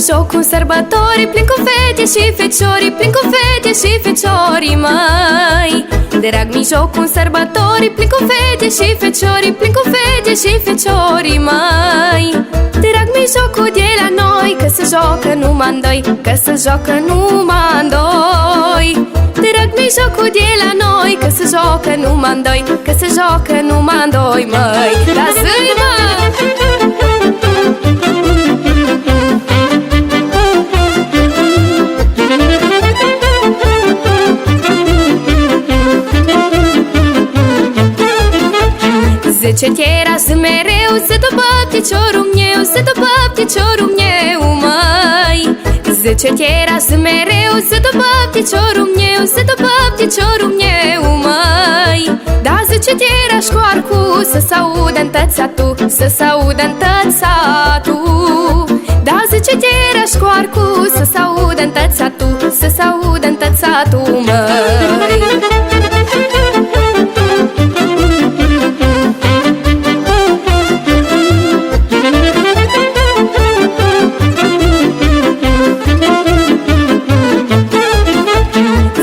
mijloc un sărbători, plin cu fete și feciori, plin cu fete și feciori, măi. Drag mijloc un sărbători, plin cu fete și feciori, plin cu fete și feciori, măi. Drag mijlocul de la noi, că se joacă numai doi, că se joacă numai doi. Drag mijlocul de la noi, că se joacă numai doi, că se joacă numai doi, măi. Da zi, mă! Zice tera zi mereu, zi după piciorul meu, zi după piciorul meu, măi. Zice tera zi mereu, zi după piciorul meu, zi după piciorul meu, măi. Da, zice tera școarcu, să s-audă-n tot satul, să s-audă-n tot satul. Da, zice tera școarcu, să s-audă-n tot satul, să s-audă-n tot satul, măi.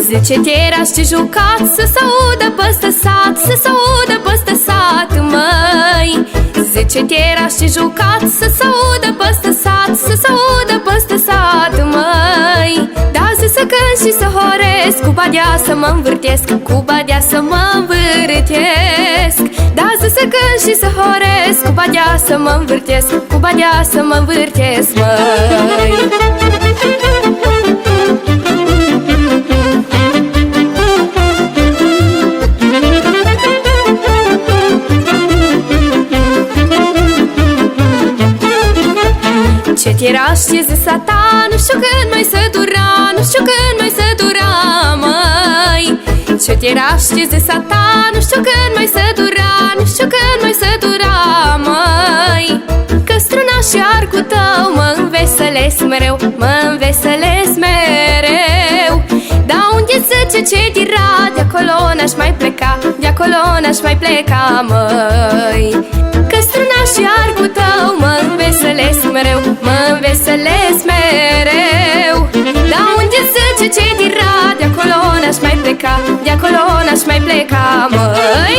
Zice tera și jucat, să s-audă păstă sat, să s-audă păstă sat, măi. Zice tera și jucat, să s-audă păstă sat, să s-audă păstă sat, măi. Da, zi să cânt și să horesc, cu badea să mă învârtesc, cu badea să mă învârtesc. Da, zi să cânt și să horesc, cu badea să mă învârtesc, cu badea să mă învârtesc, măi. Ce tira și zi sata, nu știu când mai să dura, nu știu când mai să dura, măi. Ce tira și zi sata, nu știu când mai să dura, nu știu când mai să dura, măi. Că struna și arcul tău mă înveselesc mereu, mă înveselesc mereu. Da, unde zice ce tira, de-acolo n-aș mai pleca, de-acolo n-aș mai pleca, măi. Că struna și arcul tău mă înveselesc mereu, mă înveselesc mereu. Da, unde zice ce tira, de-acolo n-aș mai pleca, de-acolo n-aș mai pleca, măi.